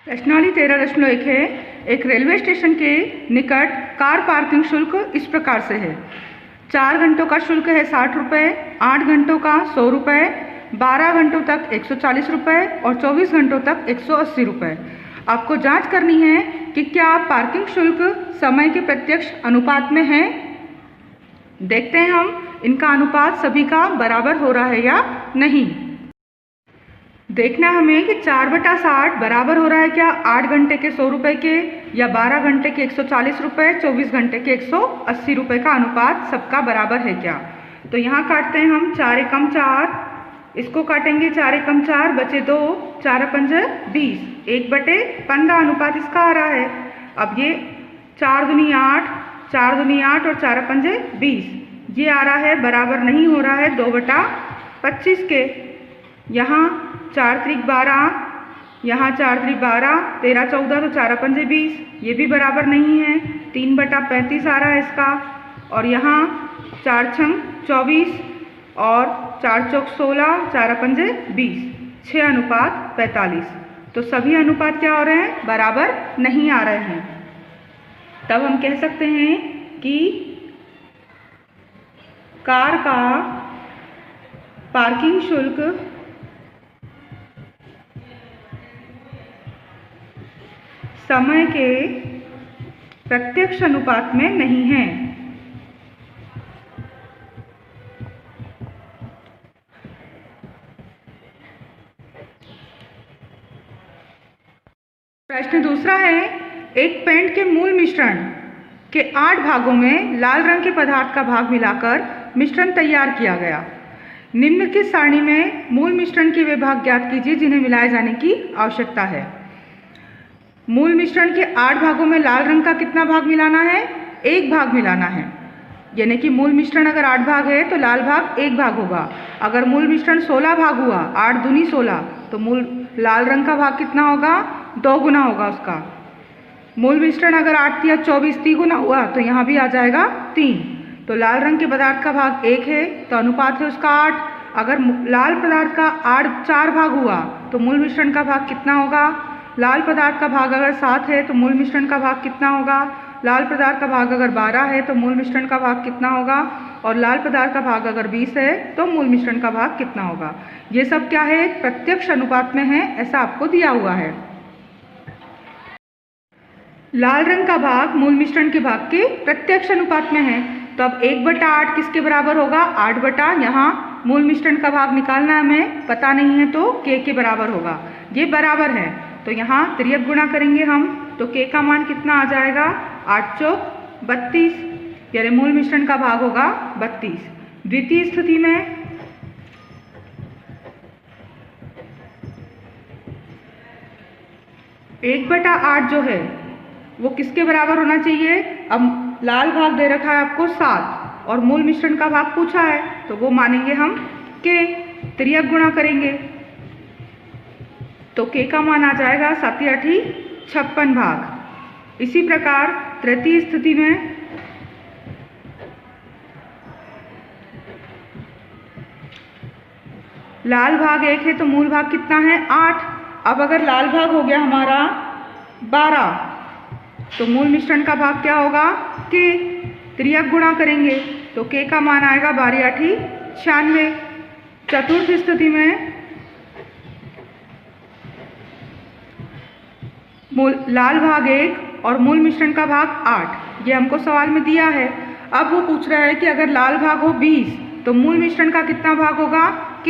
प्रश्नावली 13.1 है। एक रेलवे स्टेशन के निकट कार पार्किंग शुल्क इस प्रकार से है। 4 घंटों का शुल्क है 60 रुपये, 8 घंटों का 100 रुपये, 12 घंटों तक 140 रुपये और 24 घंटों तक 180 रुपये। आपको जांच करनी है कि क्या पार्किंग शुल्क समय के प्रत्यक्ष अनुपात में है। देखते हैं हम इनका अनुपात सभी का बराबर हो रहा है या नहीं। देखना हमें कि 4/60 बराबर हो रहा है क्या 8 घंटे के 100 रुपये के, या 12 घंटे के 140 रुपये, 24 घंटे के 180 रुपये का अनुपात सबका बराबर है क्या। तो यहाँ काटते हैं हम 4 एकम 4, इसको काटेंगे 4 एकम 4, बचे 2, 4 पंजे 20, 1/15 अनुपात इसका आ रहा है। अब ये 4 दूनी 8, 4 दूनी 8 और 4 पंजे 20, ये आ रहा है बराबर नहीं हो रहा है 2/25 के। यहाँ 4 त्रिक 12, यहाँ 4 त्रिक 12, 13 14 तो 4 पंजे 20, ये भी बराबर नहीं है, 3/35 आ रहा है इसका। और यहाँ 4 छंग 24 और 4 चौक 16, 4 पंजे 20, 6 अनुपात 45। तो सभी अनुपात क्या हो रहे हैं, बराबर नहीं आ रहे हैं। तब हम कह सकते हैं कि कार का पार्किंग शुल्क समय के प्रत्यक्ष अनुपात में नहीं है। प्रश्न दूसरा है, एक पेंट के मूल मिश्रण के 8 भागों में लाल रंग के पदार्थ का भाग मिलाकर मिश्रण तैयार किया गया। निम्न की सारणी में मूल मिश्रण के वे भाग ज्ञात कीजिए जिन्हें मिलाए जाने की आवश्यकता है। मूल मिश्रण के 8 भागों में लाल रंग का कितना भाग मिलाना है, 1 भाग मिलाना है। यानी कि मूल मिश्रण अगर 8 भाग है तो लाल भाग 1 भाग होगा। अगर मूल मिश्रण 16 भाग हुआ, 8 दूनी 16, तो लाल रंग का भाग कितना होगा, 2 गुना होगा उसका। मूल मिश्रण अगर 8 या 24 3 गुना हुआ तो यहाँ भी आ जाएगा 3। तो लाल रंग के पदार्थ का भाग 1 है तो अनुपात है उसका 8। अगर लाल पदार्थ का 4 भाग हुआ तो मूल मिश्रण का भाग कितना होगा। लाल पदार्थ का भाग अगर 7 है तो मूल मिश्रण का भाग कितना होगा। लाल पदार्थ का भाग अगर 12 है तो मूल मिश्रण का भाग कितना होगा। और लाल पदार्थ का भाग अगर 20 है तो मूल मिश्रण का भाग कितना होगा। ये सब क्या है, प्रत्यक्ष अनुपात में है, ऐसा आपको दिया हुआ है। लाल रंग का भाग मूल मिश्रण के भाग के प्रत्यक्ष अनुपात में है। तो अब 1/8 किसके बराबर होगा, 8 यहाँ मूल मिश्रण का भाग निकालना है, हमें पता नहीं है तो k के बराबर होगा। ये बराबर है तो यहाँ तिर्यक गुणा करेंगे हम, तो k का मान कितना आ जाएगा, 8 चौक 32, यानी मूल मिश्रण का भाग होगा 32। द्वितीय स्थिति में एक बटा 8 जो है वो किसके बराबर होना चाहिए। अब लाल भाग दे रखा है आपको 7 और मूल मिश्रण का भाग पूछा है तो वो मानेंगे हम k, तिर्यक गुणा करेंगे तो k का मान आ जाएगा 7 8 56 भाग। इसी प्रकार तृतीय स्थिति में लाल भाग 1 है तो मूल भाग कितना है 8। अब अगर लाल भाग हो गया हमारा 12 तो मूल मिश्रण का भाग क्या होगा k, तिर्यक गुणा करेंगे तो k का मान आएगा 12 8 96। चतुर्थ स्थिति में लाल भाग 1 और मूल मिश्रण का भाग 8, ये हमको सवाल में दिया है। अब वो पूछ रहा है कि अगर लाल भाग हो 20 तो मूल मिश्रण का कितना भाग होगा k,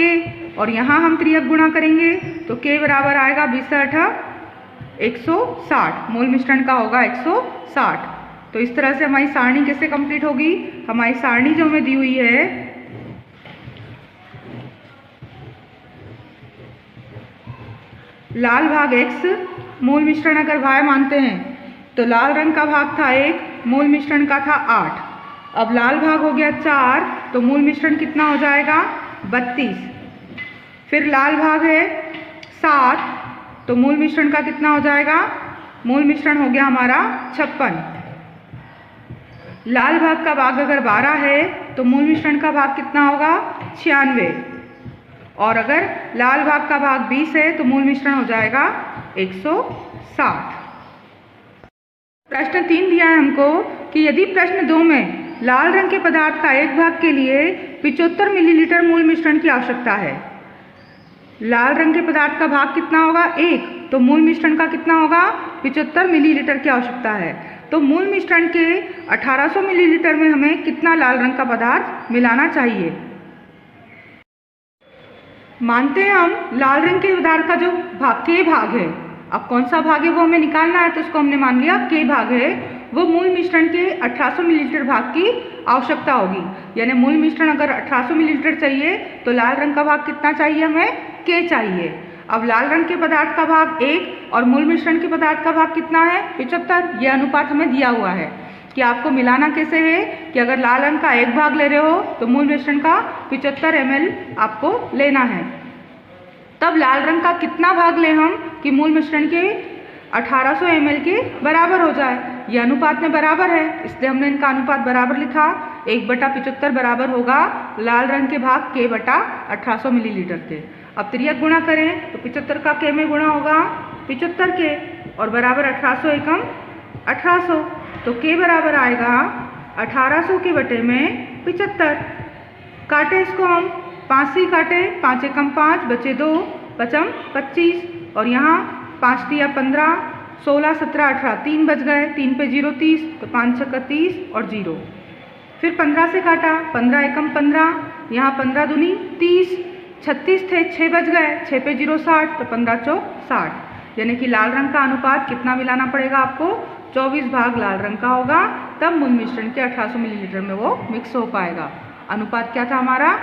और यहाँ हम तिर्यक गुणा करेंगे तो k बराबर आएगा 20 8 160, मूल मिश्रण का होगा 160। तो इस तरह से हमारी सारणी कैसे कंप्लीट होगी, हमारी सारणी जो हमें दी हुई है लाल भाग x, मूल मिश्रण अगर y मानते हैं तो लाल रंग का भाग था 1, मूल मिश्रण का था 8। अब लाल भाग हो गया 4 तो मूल मिश्रण कितना हो जाएगा 32। फिर लाल भाग है 7 तो मूल मिश्रण का कितना हो जाएगा, मूल मिश्रण हो गया हमारा 56। लाल भाग का भाग अगर 12 है तो मूल मिश्रण का भाग कितना होगा 96। और अगर लाल भाग का भाग 20 है तो मूल मिश्रण हो जाएगा 160। प्रश्न 3 दिया है हमको कि यदि प्रश्न 2 में लाल रंग के पदार्थ का एक भाग के लिए 75 मिलीलीटर मूल मिश्रण की आवश्यकता है। लाल रंग के पदार्थ का भाग कितना होगा? 1। तो मूल मिश्रण का कितना होगा? 75 मिलीलीटर की आवश्यकता है। तो मूल मिश्रण के 1800 मिलीलीटर में हमें कितना लाल रंग का पदार्थ मिलाना चाहिए? मानते हैं हम लाल रंग के पदार्थ का जो के भाग है, अब कौन सा भाग है वो हमें निकालना है, तो उसको हमने मान लिया के भाग है, वो मूल मिश्रण के 1800 मिलीलीटर भाग की आवश्यकता होगी। यानी मूल मिश्रण अगर 1800 मिलीलीटर चाहिए तो लाल रंग का भाग कितना चाहिए? हमें के चाहिए। अब लाल रंग के पदार्थ का भाग 1 और मूल मिश्रण के पदार्थ का भाग कितना है? 75। यह अनुपात हमें दिया हुआ है कि आपको मिलाना कैसे है कि अगर लाल रंग का एक भाग ले रहे हो तो मूल मिश्रण का 75 ml आपको लेना है। तब लाल रंग का कितना भाग लें हम कि मूल मिश्रण के 1800 ml के बराबर हो जाए? यह अनुपात में बराबर है, इसलिए हमने इनका अनुपात बराबर लिखा। 1/75 बराबर होगा लाल रंग के भाग के बटा 1800 मिलीलीटर के। अब तिर्यक गुणा करें तो 75 का के में गुणा होगा 75 के और बराबर 1800 एकम 1800। तो के बराबर आएगा 1800 के बटे में 75। काटे इसको हम, 5 से काटे, 5 एकम 5 बचे 2 पचम 25 और यहाँ 5 तिया 15, 16, 17, 18 3 बच गए, 3 पे 0 30, तो 5 छक्का 30 और 0। फिर 15 से काटा, 15 एकम 15, यहाँ 15 दूनी 30, 36 थे 6 बच गए, 6 पे 0 60, तो 15 चौक 60। यानी कि लाल रंग का अनुपात कितना मिलाना पड़ेगा आपको? 24 भाग लाल रंग का होगा, तब मूल मिश्रण के 1800 मिलीलीटर में वो मिक्स हो पाएगा। अनुपात क्या था हमारा?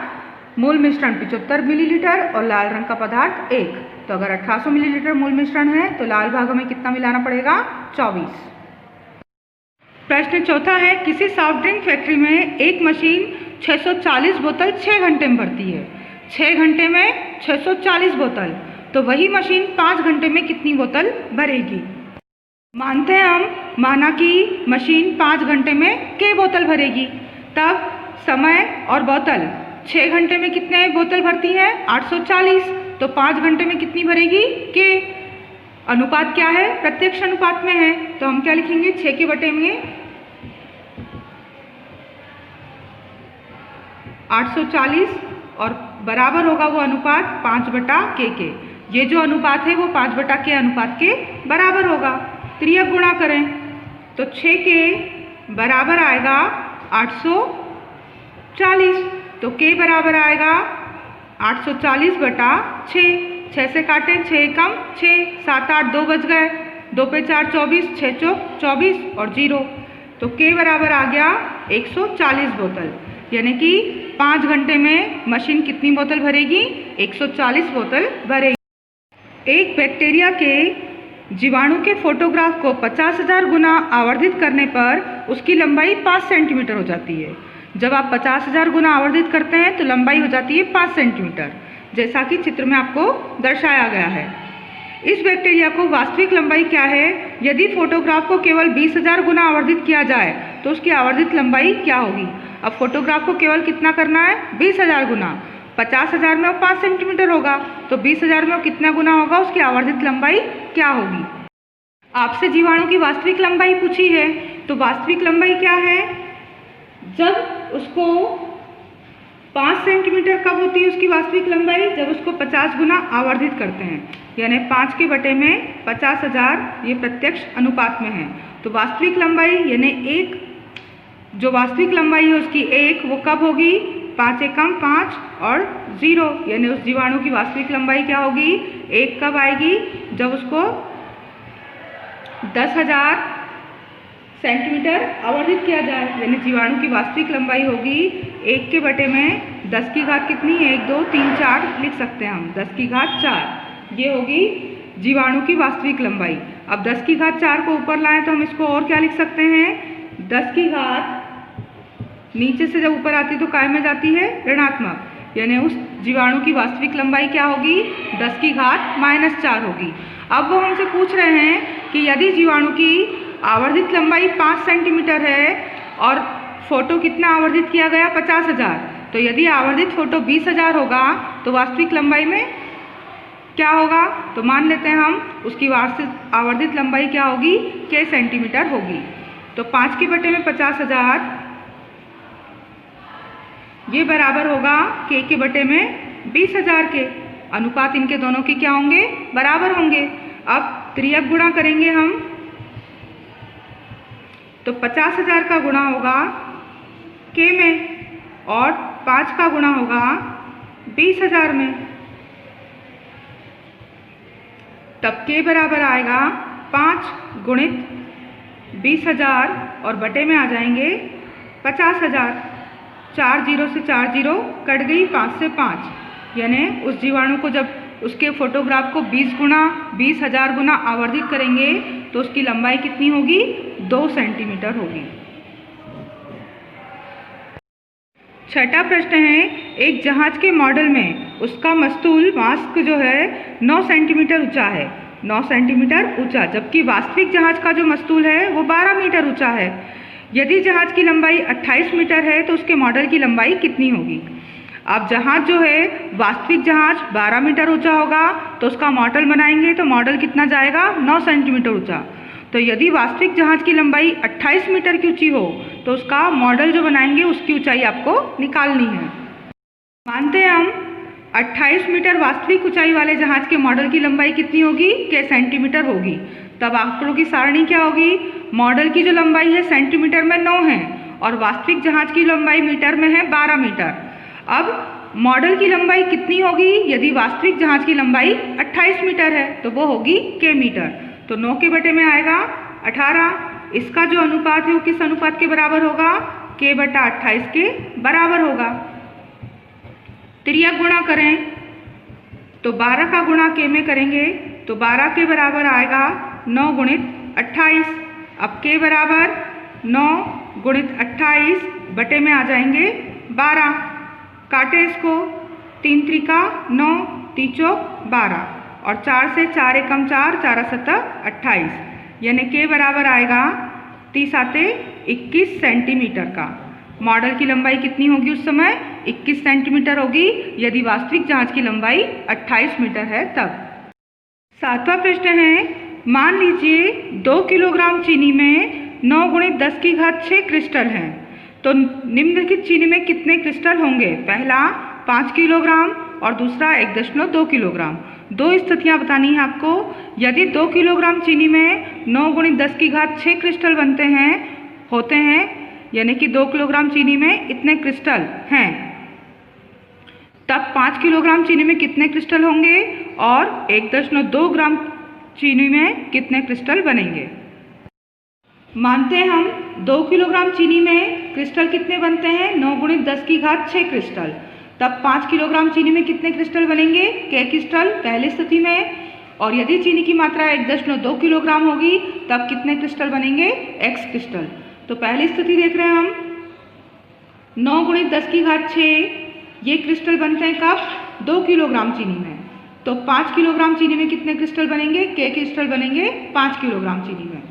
मूल मिश्रण 75 मिलीलीटर और लाल रंग का पदार्थ 1। तो अगर 1800 मिलीलीटर मूल मिश्रण है तो लाल भाग हमें कितना मिलाना पड़ेगा? 24। प्रश्न चौथा है, किसी सॉफ्ट ड्रिंक फैक्ट्री में एक मशीन 640 बोतल 6 घंटे में भरती है। 6 घंटे में 640 बोतल, तो वही मशीन 5 घंटे में कितनी बोतल भरेगी? मानते हैं हम, माना कि मशीन 5 घंटे में के बोतल भरेगी, तब समय और बोतल 6 घंटे में कितने बोतल भरती है? 840। तो 5 घंटे में कितनी भरेगी? के। अनुपात क्या है? प्रत्यक्ष अनुपात में है, तो हम क्या लिखेंगे? 6 के बटे में 840 और बराबर होगा वो अनुपात 5 बटा के। ये जो अनुपात है वो 5 बटा के अनुपात के बराबर होगा। तिर्यक गुणा करें तो 6 के बराबर आएगा 840, तो के बराबर आएगा 840 बटा 6। 6 से काटे, 6 एकम 6, 7 8 2 बच गए, 2 पे 4 24, 6 चौक 24 और 0। तो के बराबर आ गया 140 बोतल। यानी कि 5 घंटे में मशीन कितनी बोतल भरेगी? 140 बोतल भरेगी। एक बैक्टीरिया के जीवाणु के फोटोग्राफ को 50,000 गुना आवर्धित करने पर उसकी लंबाई 5 सेंटीमीटर हो जाती है। जब आप 50,000 गुना आवर्धित करते हैं तो लंबाई हो जाती है 5 सेंटीमीटर, जैसा कि चित्र में आपको दर्शाया गया है। इस बैक्टीरिया को वास्तविक लंबाई क्या है? यदि फोटोग्राफ को केवल 20,000 गुना आवर्धित किया जाए तो उसकी आवर्धित लंबाई क्या होगी? अब फोटोग्राफ को केवल कितना करना है? 20,000 गुना। 50,000 में वो 5 सेंटीमीटर होगा, तो 20,000 में वो कितना गुना होगा? उसकी आवर्धित लंबाई क्या होगी? आपसे जीवाणु की वास्तविक लंबाई पूछी है, तो वास्तविक लंबाई क्या है? जब उसको 5 सेंटीमीटर कब होती है उसकी वास्तविक लंबाई? जब उसको 50 गुना आवर्धित करते हैं, यानी 5 के बटे में 50,000, ये प्रत्यक्ष अनुपात में है। तो वास्तविक लंबाई यानी एक, जो वास्तविक लंबाई है उसकी 1, वो कब होगी? 5 एकम 5 और 0, यानी उस जीवाणु की वास्तविक लंबाई क्या होगी? 1 कब आएगी? जब उसको 10,000 सेंटीमीटर आवर्धित किया जाए, यानी जीवाणु की वास्तविक लंबाई होगी 1 के बटे में 10 की घात कितनी? 1 2 3 4 लिख सकते हैं हम, 10 की घात 4, ये होगी जीवाणु की वास्तविक लंबाई। अब 10 की घात 4 को ऊपर लाएं तो हम इसको और क्या लिख सकते हैं? 10 की घात नीचे से जब ऊपर आती है तो काय में जाती है? ऋणात्मक, यानी उस जीवाणु की वास्तविक लंबाई क्या होगी? 10 की घात -4 होगी। अब वो हमसे पूछ रहे हैं कि यदि जीवाणु की आवर्धित लंबाई 5 सेंटीमीटर है और फोटो कितना आवर्धित किया गया? 50,000। तो यदि आवर्धित फोटो 20,000 होगा तो वास्तविक लंबाई में क्या होगा? तो मान लेते हैं हम उसकी आवर्धित लंबाई क्या होगी? k सेंटीमीटर होगी। तो 5 के बटे में 50,000 ये बराबर होगा k के बटे में 20,000 के। अनुपात इनके दोनों के क्या होंगे? बराबर होंगे। अब त्रियक गुणा करेंगे हम, तो 50,000 का गुणा होगा k में और 5 का गुणा होगा 20,000 में। तब k बराबर आएगा 5 गुणित 20,000 और बटे में आ जाएंगे 50,000। 4 जीरो से 4 जीरो कट गई, 5 से 5, यानी उस जीवाणु को जब उसके फोटोग्राफ को 20,000 गुना आवर्धित करेंगे तो उसकी लंबाई कितनी होगी? 2 सेंटीमीटर होगी। छठा प्रश्न है, एक जहाज के मॉडल में उसका मस्तूल मास्क जो है 9 सेंटीमीटर ऊंचा है, 9 सेंटीमीटर ऊंचा, जबकि वास्तविक जहाज का जो मस्तूल है वो 12 मीटर ऊंचा है। यदि जहाज की लंबाई 28 मीटर है तो उसके मॉडल की लंबाई कितनी होगी? अब जहाज जो है वास्तविक जहाज 12 मीटर ऊंचा होगा तो उसका मॉडल बनाएंगे तो मॉडल कितना जाएगा? 9 सेंटीमीटर ऊंचा। तो यदि वास्तविक जहाज की लंबाई 28 मीटर की ऊंची हो तो उसका मॉडल जो बनाएंगे उसकी ऊंचाई आपको निकालनी है। मानते हैं हम 28 मीटर वास्तविक ऊंचाई वाले जहाज के मॉडल की लंबाई कितनी होगी? k सेंटीमीटर होगी। तब आंकड़ों की सारणी क्या होगी? मॉडल की जो लंबाई है सेंटीमीटर में 9 है और वास्तविक जहाज की लंबाई मीटर में है 12 मीटर। अब मॉडल की लंबाई कितनी होगी? यदि वास्तविक जहाज की लंबाई 28 मीटर है तो वो होगी k मीटर। तो 9 के बटे में आएगा 18। इसका जो अनुपात है वो किस अनुपात के बराबर होगा? k बटा 28 के बराबर होगा। त्रियक गुणा करें तो 12 का गुणा k में करेंगे तो 12 के बराबर आएगा 9 गुणित 28। अब k बराबर 9 गुणित 28 बटे में आ जाएंगे 12। काटे इसको, 3 त्रिका 9, 3 चौक 12 और 4 से 4 एकम 4, 4 सत्ता 28, यानी k बराबर आएगा 30 आते 21 सेंटीमीटर का। मॉडल की लंबाई कितनी होगी उस समय? 21 सेंटीमीटर होगी यदि वास्तविक जहाज की लंबाई 28 मीटर है तब। 7वां प्रश्न है, मान लीजिए 2 किलोग्राम चीनी में 9 गुणित 10 की घात 6 क्रिस्टल हैं, तो निम्नलिखित चीनी में कितने क्रिस्टल होंगे? पहला 5 किलोग्राम और दूसरा 1.2 किलोग्राम। दो स्थितियां बतानी है आपको। यदि 2 किलोग्राम चीनी में 9 गुणित 10 की घात 6 क्रिस्टल होते हैं, यानी कि 2 किलोग्राम चीनी में इतने क्रिस्टल हैं, तब 5 किलोग्राम चीनी में कितने क्रिस्टल होंगे और 1.2 ग्राम चीनी में कितने क्रिस्टल बनेंगे? मानते हैं हम 2 किलोग्राम चीनी में क्रिस्टल कितने बनते हैं? 9 गुणित 10 की घात 6 क्रिस्टल। तब 5 किलोग्राम चीनी में कितने क्रिस्टल बनेंगे? k क्रिस्टल पहली स्थिति में। और यदि चीनी की मात्रा 1.2 किलोग्राम होगी तब कितने क्रिस्टल बनेंगे? x crystal. तो पहली स्थिति देख रहे हैं हम, 9 गुणित 10 की घात 6 ये क्रिस्टल बनते हैं कब? 2 किलोग्राम चीनी में। तो 5 किलोग्राम चीनी में कितने क्रिस्टल बनेंगे? k क्रिस्टल बनेंगे 5 किलोग्राम चीनी में।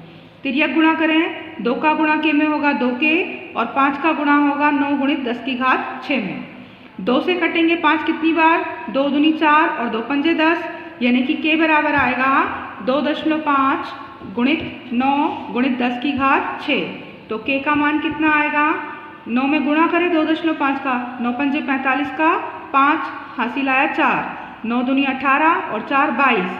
तिर्यक गुणा करें, 2 का गुणा k में होगा 2k और 5 का गुणा होगा 9 गुणित 10 की घात 6 में। 2 से कटेंगे 5 कितनी बार? 2 दूनी 4 और 2 पंजे 10, यानी कि k बराबर आएगा 2.5 गुणित 9 गुणित 10 की घात 6। तो k का मान कितना आएगा? 9 में गुणा करें 2.5 का, 9 पंजे 45 का, 5 हासिल आया 4, 9 दूनी 18 और 4 22,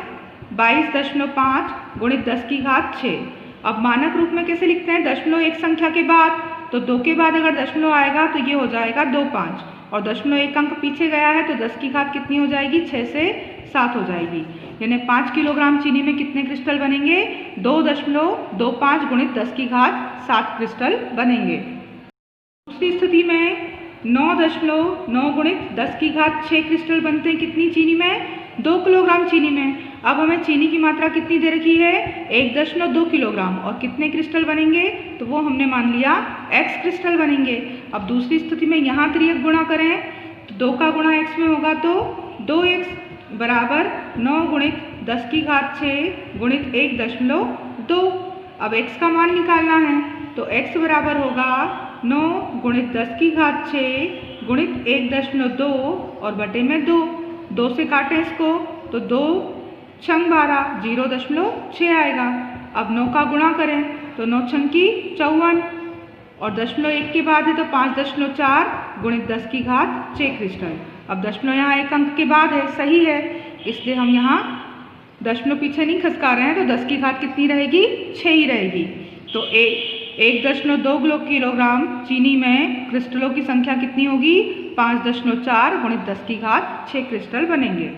22.5 गुणित 10 की घात 6। अब मानक रूप में कैसे लिखते हैं? दशमलव एक संख्या के बाद, तो 2 के बाद अगर दशमलव आएगा तो ये हो जाएगा 25 और दशमलव एक अंक पीछे गया है तो 10 की घात कितनी हो जाएगी? 6 से 7 हो जाएगी, यानी 5 किलोग्राम चीनी में कितने क्रिस्टल बनेंगे? 2.25 गुणित 10 की घात 7 क्रिस्टल बनेंगे। दूसरी स्थिति में 9.9 गुणित 10 की घात 6 क्रिस्टल बनते हैं कितनी चीनी में? 2 किलोग्राम चीनी में। अब हमें चीनी की मात्रा कितनी दे रखी है? 1.2 किलोग्राम और कितने क्रिस्टल बनेंगे? तो वो हमने मान लिया x क्रिस्टल बनेंगे। अब दूसरी स्थिति में यहाँ त्रियक गुणा करें तो 2 का गुणा x में होगा तो 2x बराबर 9 गुणित 10 की घात 6 गुणित 1.2। अब x का मान निकालना है तो x बराबर होगा 9 गुणित 10 की घात 6 गुणित 1.2 और बटे में 2। 2 से काटें इसको, तो 2 छंग 12 0.6 आएगा। अब 9 का गुणा करें तो 9 छंग की 54 और 0.1 के बाद है तो 5.4 गुणित 10 की घात 6 क्रिस्टल। अब दशमलव यहाँ एक अंक के बाद है, सही है, इसलिए हम यहाँ दशमलव पीछे नहीं खसका रहे हैं, तो 10 की घात कितनी रहेगी, 6 ही रहेगी। तो 1.2 किलोग्राम चीनी में क्रिस्टलों की संख्या कितनी होगी, 5.4 गुणित 10 की घात 6 क्रिस्टल बनेंगे।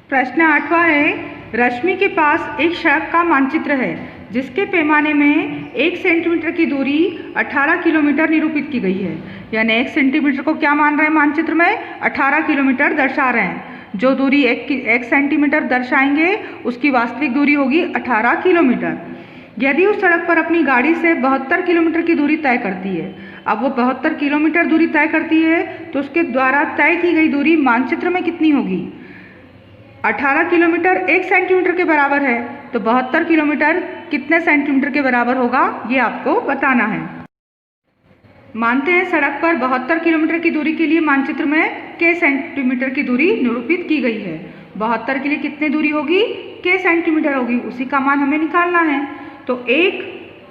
प्रश्न 8वां है, रश्मि के पास एक सड़क का मानचित्र है जिसके पैमाने में 1 सेंटीमीटर की दूरी 18 किलोमीटर निरूपित की गई है। यानी 1 सेंटीमीटर को क्या मान रहे हैं मानचित्र में, 18 किलोमीटर दर्शा रहे हैं। जो दूरी 1 सेंटीमीटर दर्शाएंगे उसकी वास्तविक दूरी होगी 18 किलोमीटर। यदि उस सड़क पर अपनी गाड़ी से 72 किलोमीटर की दूरी तय करती है, अब वो 72 किलोमीटर दूरी तय करती है तो उसके द्वारा तय की गई दूरी मानचित्र में कितनी होगी। 18 किलोमीटर 1 सेंटीमीटर के बराबर है, तो 72 किलोमीटर कितने सेंटीमीटर के बराबर होगा, ये आपको बताना है। मानते हैं सड़क पर 72 किलोमीटर की दूरी के लिए मानचित्र में k सेंटीमीटर की दूरी निरूपित की गई है। 72 के लिए कितनी दूरी होगी, k सेंटीमीटर होगी, उसी का मान हमें निकालना है। तो 1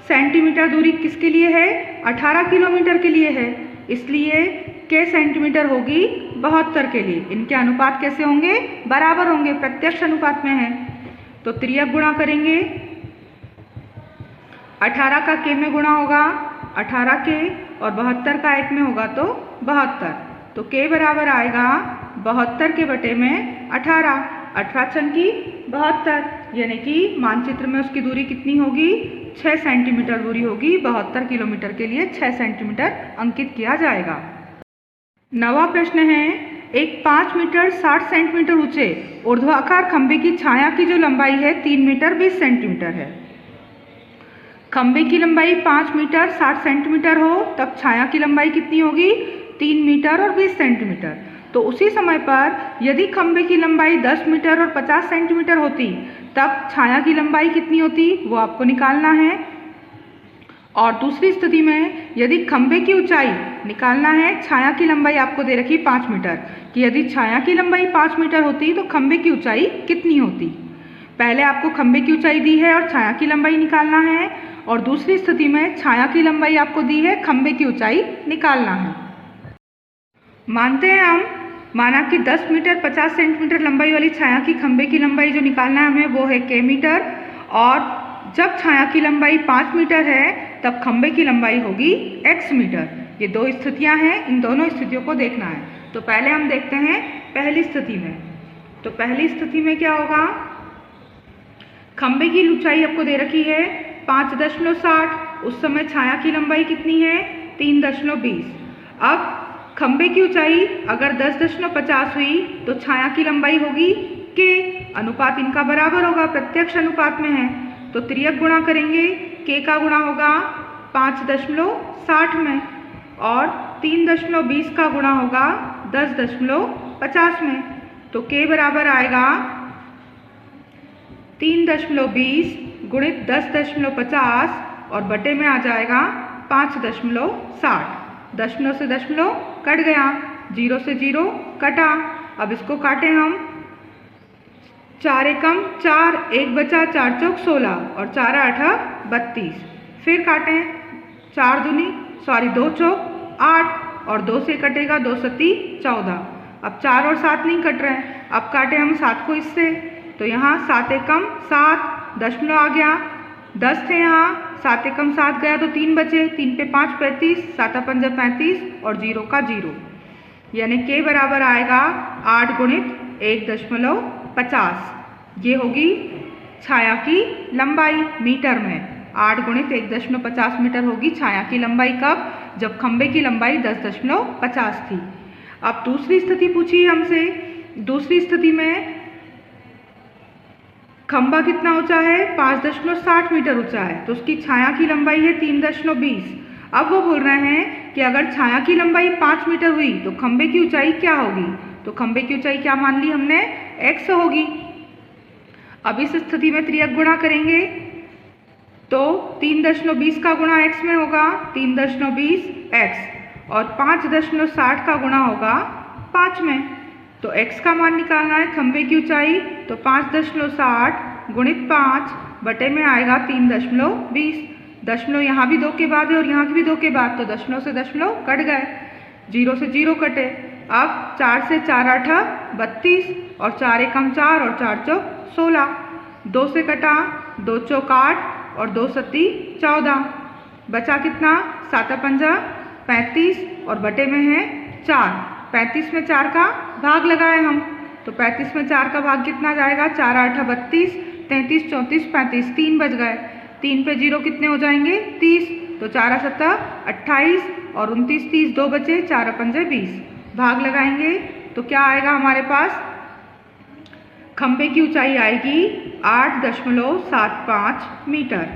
सेंटीमीटर दूरी किसके लिए है, 18 किलोमीटर के लिए है, इसलिए k सेंटीमीटर होगी 72 के लिए। इनके अनुपात कैसे होंगे, बराबर होंगे, प्रत्यक्ष अनुपात में है। तो त्रियक गुणा करेंगे, 18 का k में गुणा होगा 18 k और 72 का 1 में होगा तो 72। तो k बराबर आएगा 72 के बटे में 18, 18 छंग की 72, यानी कि मानचित्र में उसकी दूरी कितनी होगी, 6 सेंटीमीटर दूरी होगी। 72 किलोमीटर के लिए 6 सेंटीमीटर अंकित किया जाएगा। 9वां प्रश्न है, एक 5 मीटर 60 सेंटीमीटर ऊंचे ऊर्ध्वाकार खंभे की छाया की जो लंबाई है 3 मीटर 20 सेंटीमीटर है। खंभे की लंबाई 5 मीटर 60 सेंटीमीटर हो तब छाया की लंबाई कितनी होगी, 3 मीटर और 20 सेंटीमीटर। तो उसी समय पर यदि खंभे की लंबाई 10 मीटर और 50 सेंटीमीटर होती तब छाया की लंबाई कितनी होती, वो आपको निकालना है। और दूसरी स्थिति में यदि खंभे की ऊंचाई निकालना है, छाया की लंबाई आपको दे रखी 5 मीटर, कि यदि छाया की लंबाई 5 मीटर होती तो खंभे की ऊंचाई कितनी होती। पहले आपको खंभे की ऊंचाई दी है और छाया की लंबाई निकालना है, और दूसरी स्थिति में छाया की लंबाई आपको दी है, खंभे की ऊंचाई निकालना है। मानते हैं हम, माना कि 10 मीटर 50 सेंटीमीटर लंबाई वाली छाया की खंभे की लंबाई जो निकालना है हमें वो है k मीटर, और जब छाया की लंबाई 5 मीटर है तब खंभे की लंबाई होगी x मीटर। ये 2 स्थितियां हैं, इन दोनों स्थितियों को देखना है। तो पहले हम देखते हैं पहली स्थिति में। तो पहली स्थिति में क्या होगा, खंभे की ऊंचाई आपको दे रखी है 5.60, उस समय छाया की लंबाई कितनी है, 3.20। अब खंभे की ऊंचाई अगर 10.50 हुई तो छाया की लंबाई होगी k, अनुपात इनका बराबर होगा, प्रत्यक्ष अनुपात में है। तो त्रियक गुणा करेंगे, k का गुणा होगा 5.60 में और 3.20 का गुणा होगा 10.50 में। तो k बराबर आएगा 3.20 गुणित 10.50 और बटे में आ जाएगा 5.60। दशमलव से दशमलव कट गया, 0 से 0 कटा। अब इसको काटें हम, 4 एकम 4, 1 बचा, 4 चौक 16 और 4 आठा 32। फिर काटें, 2 चौक 8 और 2 से कटेगा 2 सत्ती 14। अब 4 और 7 नहीं कट रहे हैं, अब काटें हम 7 को इससे, तो यहाँ 7 एकम 7, दशमलव आ गया, 10 थे यहाँ, 7 एकम 7 गया तो 3 बचे, 3 पे 5 35, 7 पंजा 35 और 0 का 0, यानी k बराबर आएगा 8 गुणित 1.50। ये होगी छाया की लंबाई मीटर में। 8 गुणित 1.50 मीटर होगी छाया की लंबाई। कब, जब खंभे की लंबाई 10.50 थी। अब दूसरी स्थिति पूछी हमसे। दूसरी स्थिति में खंभा कितना ऊंचा है, 5.60 मीटर ऊंचा है, तो उसकी छाया की लंबाई है 3.20। अब वो बोल रहे हैं कि अगर छाया की लंबाई 5 मीटर हुई तो खंभे की ऊंचाई क्या होगी। तो खंभे की ऊंचाई क्या मान ली हमने, x होगी। अब इस स्थिति में त्रियक गुणा करेंगे तो 3.20 का गुणा x में होगा 3.20 x और 5.60 का गुणा होगा 5 में। तो x का मान निकालना है, खंभे की ऊंचाई, तो 5.60 गुणित 5 बटे में आएगा 3.20। दशमलव यहाँ भी 2 के बाद है और यहाँ भी 2 के बाद, तो दशमलव से दशमलव कट गए, 0 से 0 कटे। अब 4 से 4 8 32 और 4 एकम 4 और 4 चौक 16, 2 से कटा, 2 चौक 8 और 2 सत्ती 14, बचा कितना, 7 पंजा 35 और बटे में है 4। 35 में 4 का भाग लगाए हम, तो 35 में 4 का भाग कितना जाएगा, 4 8 32, 33 34 35, 3 बच गए। 3 पे 0 कितने हो जाएंगे, 30, तो 4 7 28 और 29 30, 2 बचे, 4 पंजे 20, भाग लगाएंगे तो क्या आएगा हमारे पास, खंभे की ऊंचाई आएगी 8.75 मीटर।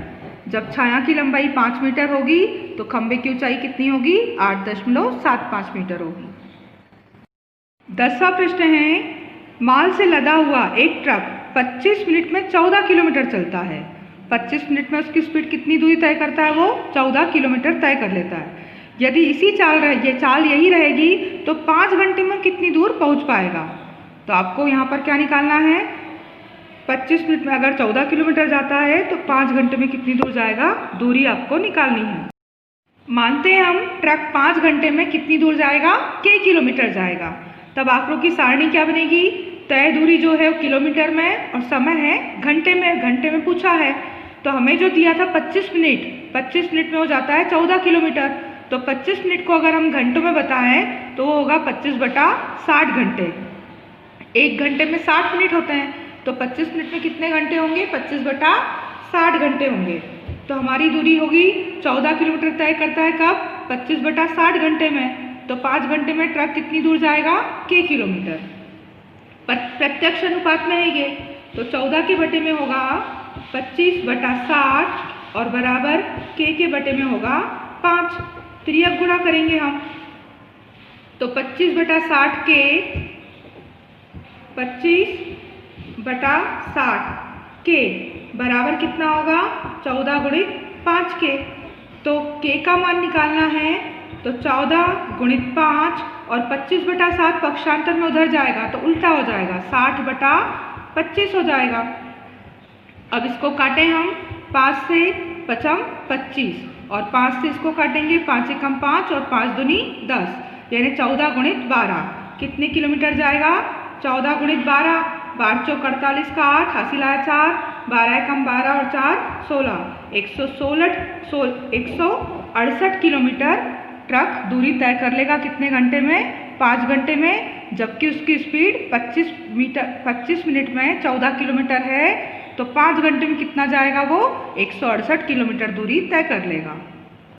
जब छाया की लंबाई 5 मीटर होगी तो खंभे की ऊंचाई कितनी होगी, 8.75 मीटर होगी। 10वां प्रश्न है, माल से लदा हुआ एक ट्रक 25 मिनट में 14 किलोमीटर चलता है। 25 मिनट में उसकी स्पीड कितनी दूरी तय करता है, वो 14 किलोमीटर तय कर लेता है। यदि इसी चाल यही रहेगी तो 5 घंटे में कितनी दूर पहुंच पाएगा। तो आपको यहाँ पर क्या निकालना है, 25 मिनट में अगर 14 किलोमीटर जाता है तो 5 घंटे में कितनी दूर जाएगा, दूरी आपको निकालनी है। मानते हैं हम ट्रक 5 घंटे में कितनी दूर जाएगा, k किलोमीटर जाएगा। तब आंकड़ों की सारणी क्या बनेगी, तय दूरी जो है वो किलोमीटर में और समय है घंटे में। घंटे में पूछा है तो हमें जो दिया था 25 मिनट में हो जाता है 14 किलोमीटर। तो 25 मिनट को अगर हम घंटों में बताएं तो वो होगा 25/60 घंटे। 1 घंटे में 60 मिनट होते हैं, तो 25 मिनट में कितने घंटे होंगे, 25/60 घंटे होंगे। तो हमारी दूरी होगी 14 किलोमीटर तय करता है कब, 25/60 घंटे में। तो 5 घंटे में ट्रक कितनी दूर जाएगा, k किलोमीटर। पर प्रत्यक्ष अनुपात में है ये, तो 14 के बटे में होगा 25/60 और बराबर k के बटे में होगा 5। त्रियक गुणा करेंगे हम, तो 25/60 k 25/60 k बराबर कितना होगा, 14 गुणित 5k। तो k का मान निकालना है, तो 14 गुणित 5 और 25/60 पक्षांतर में उधर जाएगा तो उल्टा हो जाएगा, 60/25 हो जाएगा। अब इसको काटें हम, 5 से 5 25 और 5 से इसको काटेंगे, 5 एकम 5 और 5 दूनी 10, यानी 14 गुणित 12 कितने किलोमीटर जाएगा, 14 गुणित 12, 12 चौक 48 का 8, हासिल आया 4, 12 एकम 12 और 4 16, 168 किलोमीटर ट्रक दूरी तय कर लेगा कितने घंटे में, 5 घंटे में। जबकि उसकी स्पीड 25 मिनट में 14 किलोमीटर है, तो 5 घंटे में कितना जाएगा, वो 168 किलोमीटर दूरी तय कर लेगा।